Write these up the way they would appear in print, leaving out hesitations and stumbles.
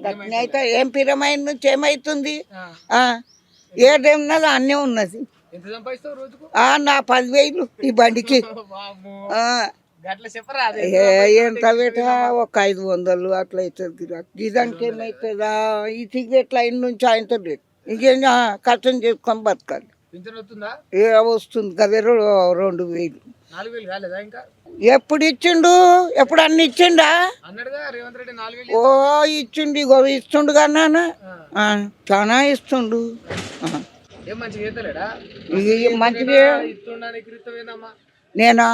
గట్టిన అయితే ఏం పిరమైన నుంచి ఏమైతుంది? 7 అన్నీ ఉన్నది. నా 10,000 ఈ బండికి. ఎంత బేటా ఒక 500 అట్లా అవుతుంది. ఇదానికి ఏమవుతుందా? ఈ సిగరెట్ల అయిన నుంచి ఆయనతో లేదు. ఇంకేం కష్టం చేసుకొని బతకాలి. వస్తుంది కదా 2,000. ఎప్పుడు ఇచ్చిండు? ఎప్పుడు అన్ని ఇచ్చిండా? ఓ ఇచ్చిండు. ఇగో ఇస్తుండు కన్నా చాలా ఇస్తుండు. మంచిగా నేనా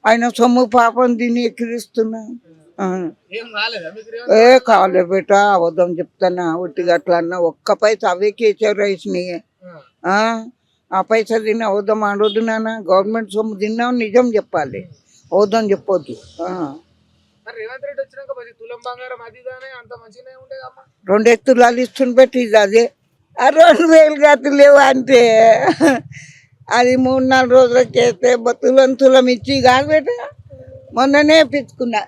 ఆయన సొమ్ము పాపం దీన్ని ఎక్కిరిస్తున్నా. కాలే బేట అవద్దం చెప్తానా. ఒట్టిగా అట్లా అన్నా ఒక్క పైసా అవే కేసీఆర్ రైస్ని ఆ పైసా తిని అవద్దం ఆడొద్దు నాన్న. గవర్నమెంట్ సొమ్ము తిన్నావు నిజం చెప్పాలి, అవద్దం చెప్పొద్దు. 2 తులాలు ఇస్తుండు పెట్టి ఇది అదే 2,000 గతులు లేవు అంతే. అది 3-4 రోజులకు చేస్తే తులం ఇచ్చి కాదు బేట. మొన్ననే పిచ్చుకున్నా.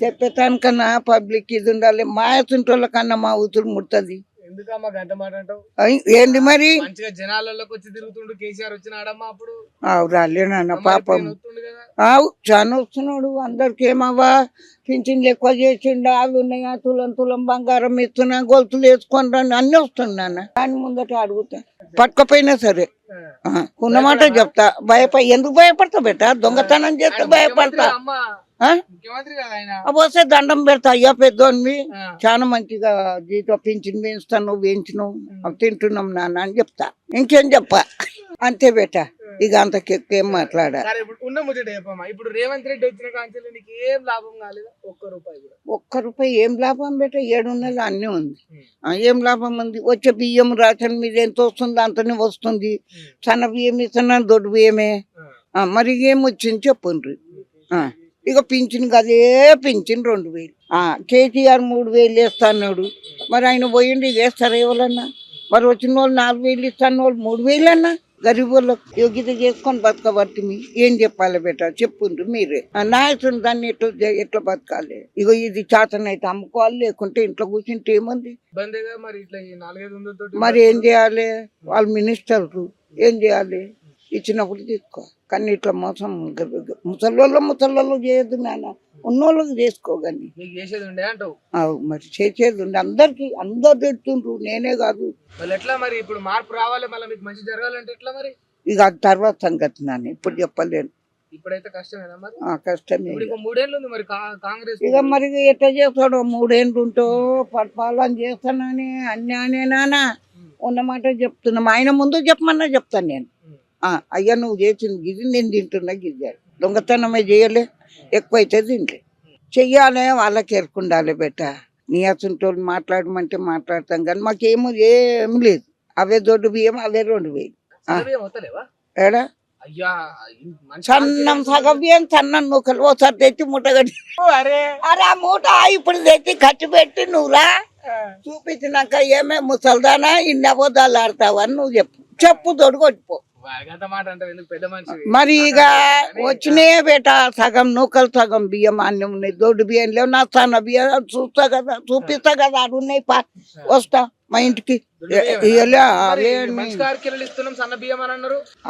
చెప్పేటాను కన్నా పబ్లిక్ ఇది ఉండాలి. మా తుంటోళ్ళ కన్నా మా ఊతులు ముడుతుంది. ఏంది మరి రాలేనన్న పాపం. చాలా వస్తున్నాడు. అందరికి ఏమవ్వా పింఛన్లు ఎక్కువ చేసిండు. అవి ఉన్నాయా తులం బంగారం ఇస్తున్నా, గొలుసులు వేసుకొని రండి అన్నీ వస్తున్నాను. దాని ముందట అడుగుతా పట్టుకపోయినా సరే ఉన్నమాట చెప్తా. ఎందుకు భయపడతా బేట? దొంగతనం చేస్తే భయపడతా. వస్తే దండం పెడతా. అయ్యా పెద్దోన్వి చాలా మంచిగా జీతో పింఛన్ పెంచుతాను, వేయించినావు తింటున్నాం నాన్న అని చెప్తా. ఇంకేం చెప్పా అంతే బేట. ఇక అంతకేం మాట్లాడా. ఇప్పుడు రేవంత్ రెడ్డి వచ్చిన కాంచెల్లి నీకు ఏం లాభం కాలేదు? ఒక్క రూపాయి ఏం లాభం బేట? 700 అన్నీ ఉంది. ఏం లాభం ఉంది? వచ్చే బియ్యం రేషన్ మీద ఎంత వస్తుంది అంతనే వస్తుంది. సన్న బియ్యం ఇస్తున్నా, దొడ్డు బియ్యమే. మరి ఏం వచ్చింది చెప్పుండ్రి. ఇక పింఛన్ కదే పింఛన్ 2,000. కేసీఆర్ 3,000 వేస్తా అన్నాడు. మరి ఆయన పోయిండి వేస్తారా ఎవరన్నా? మరి వచ్చిన వాళ్ళు 4,000 ఇస్తాను, వాళ్ళు 3,000 అన్నా. గరీబ్ వాళ్ళకు యోగ్యత చేసుకొని బతకబట్టి ఏం చెప్పాలి బేట? చెప్పుండ్రు మీరే. నాయకుడు దాన్ని ఎట్లా బతకాలి? ఇగో ఇది చేతనైతే అమ్ముకోవాలి, లేకుంటే ఇంట్లో కూర్చుంటే ఏముంది? మరి ఏం చేయాలి? వాళ్ళు మినిస్టర్లు ఏం చేయాలి? ఇచ్చినప్పుడు తీసుకో. కానీ ఇట్లా మోసం ముసలోళ్ళు చేయొద్దు నాన్న. ఉన్నోళ్ళకి చేసుకోగాని మరి చేసేది ఉండే. అందరికి అందరు తిడుతుండ్రు, నేనే కాదు. ఇక అది తర్వాత సంగతి నాన్న, ఇప్పుడు చెప్పలేను. కష్టమే. ఇక మరి ఎట్లా చేస్తాడో? 3 ఏళ్ళు ఉంటో పరిపాలన చేస్తానని అన్యానే నాన్న ఉన్నమాట చెప్తున్నాం. ఆయన ముందు చెప్పమన్నా చెప్తాను నేను. అయ్యా నువ్వు చేసింది గిది, నేను తింటున్నా గిద్దాడు. దొంగతనమే చేయలే, ఎక్కువైతే తింటే చెయ్యాలి. వాళ్ళకి ఎరుకుండాలి బెట్ట. నీ అసంటోళ్ళు మాట్లాడమంటే మాట్లాడతాం కానీ మాకేమో ఏం లేదు. అవే దొడ్డు బియ్యం, అవే 2,000. ఏడా సన్నం సగం బియ్యం, సన్నం నూకలు ఒకసారి తెచ్చి ముట్టగట్టి. అరే ఆ మూట ఇప్పుడు తెచ్చి ఖర్చు పెట్టి నువ్వురా చూపించినాక ఏమే ముసల్దానా ఇన్ని అబద్ధాలు ఆడతావని నువ్వు చెప్పు దొడుకొచ్చిపో. మరి ఇక వచ్చినాయే బేట. సగం నూకలు సగం బియ్యం అన్నీ ఉన్నాయి. దొడ్డు బియ్యం లేవు. నా సన్న బియ్యం చూస్తా కదా, చూపిస్తా కదా. అది ఉన్నాయి వస్తా మా ఇంటికి.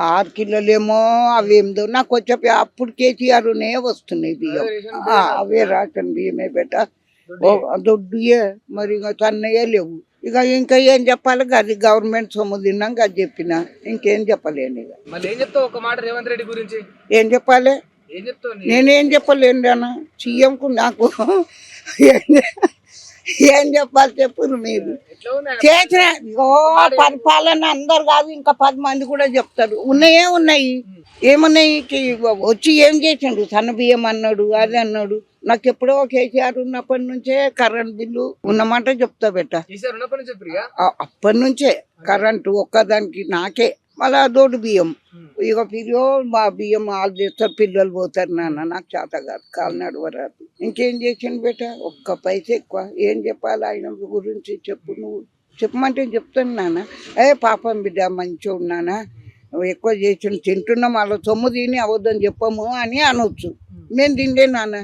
6 కిలోలేమో అవేందో నాకు వచ్చే. అప్పుడు కేసీఆర్ వస్తున్నాయి బియ్యం. అవే రేషన్ బియ్యమే బేట. దొడ్డుయే మరి ఇక సన్నయే లేవు. ఇక ఇంకా ఏం చెప్పాలి? అది గవర్నమెంట్ సొమ్ము తిన్నాం అది చెప్పిన. ఇంకేం చెప్పలేను. ఇక ఏం చెప్పాలి? నేనేం చెప్పలేను అన్న. సీఎంకు నాకు ఏం చెప్పాలి చెప్పు మీరు. చేసిన పరిపాలన అందరు కాదు, ఇంకా 10 మంది కూడా చెప్తారు. ఉన్నాయి. ఏమున్నాయి? వచ్చి ఏం చేసిండు? సన్న బియ్యం అన్నాడు, అది అన్నాడు. నాకు ఎప్పుడో కేసీఆర్ ఉన్నప్పటి నుంచే కరెంట్ బిల్లు ఉన్నమాట చెప్తా బెట్ట. అప్పటి నుంచే కరెంటు ఒక్కదానికి నాకే. మళ్ళా దొడ్డు బియ్యం. ఇక పిరియో మా బియ్యం వాళ్ళు చేస్తారు, పిల్లలు పోతారు నాన్న. నాకు చేత కాదు, కాలు నడవరాదు. ఇంకేం చేసిండు బెట్ట? ఒక్క పైసా ఎక్కువ. ఏం చెప్పాలి ఆయన గురించి? చెప్పు నువ్వు. చెప్పమంటే చెప్తాను నాన్న. పాపం బిడ్డ మంచోడు నాన్న, ఎక్కువ చేసి తింటున్నాం, వాళ్ళ సొమ్ము తిని అవద్దని చెప్పము అని అనొచ్చు. మేము తిండే నాన్న.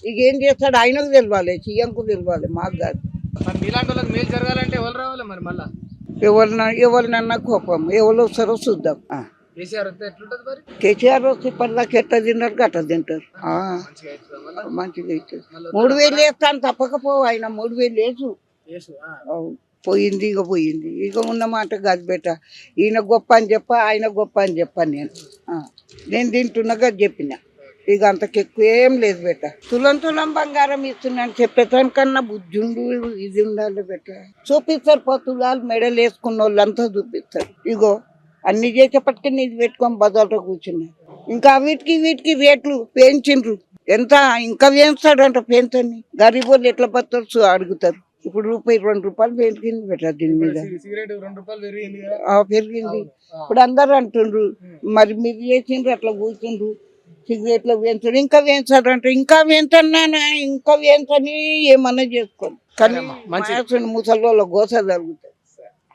ఇక ఏం చేస్తాడు ఆయనకు తెలియాలి, సీఎంకు తెలియాలి, మాకు కాదు. మరి మీలాంటి వాళ్ళకి మేలు జరగాలంటే ఎవరు రావాలి మరి మళ్ళా? ఎవరినన్నా కోపం, ఎవరు వస్తారో చూద్దాం. కేసీఆర్ వస్తే ఎట్లుంటది మరి? కేసీఆర్ వస్తే ఇప్పటిదాకా ఎట్లా తింటారు గట్ట తింటారు. మంచిగా అవుతుందా మళ్ళా? మంచిగా అవుతుంది. 3,000 వేస్తాను తప్పకపోవు, ఆయన 3,000 వేసు. యేసు, పోయింది ఇక పోయింది. ఇక ఉన్న మాట కాదు బెట్ట. ఈయన గొప్ప అని చెప్ప, ఆయన గొప్ప అని చెప్పాను నేను తింటున్నగా చెప్పిన. ఇక అంతకెక్కువ ఏం లేదు బెట్ట. తులం బంగారం ఇస్తున్నాను చెప్పేదానికన్నా బుద్ధుండు ఇది ఉండాలి బెట్ట. చూపిస్తారు తులాలు మెడలు వేసుకున్న వాళ్ళంతా చూపిస్తారు. ఇగో అన్ని చేసేపటికి ఇది పెట్టుకొని బజార్లో కూర్చున్నాయి. ఇంకా వీటికి రేట్లు పెంచిండ్రు. ఎంత ఇంకా పెంచుతాడంట, పెంచని గరీబ్ వాళ్ళు ఎట్లా బతారు అడుగుతారు. ఇప్పుడు ₹2 పెరిగింది బెట్ట దీని మీద. సిగరెట్ ₹2 పెరిగింది కదా. పెరిగింది. ఇప్పుడు అందరు అంటుండ్రు మరి మీరు చేసిండ్రు అట్లా కూర్చుండ్రు, సిగరెట్లు వేయించడు ఇంకా వేయించాడంట. ఇంకా వేయించన్నానా, ఇంకా వేయించని ఏమన్నా చేసుకోండి. కానీ ముసలి వాళ్ళ గోస జరుగుతుంది.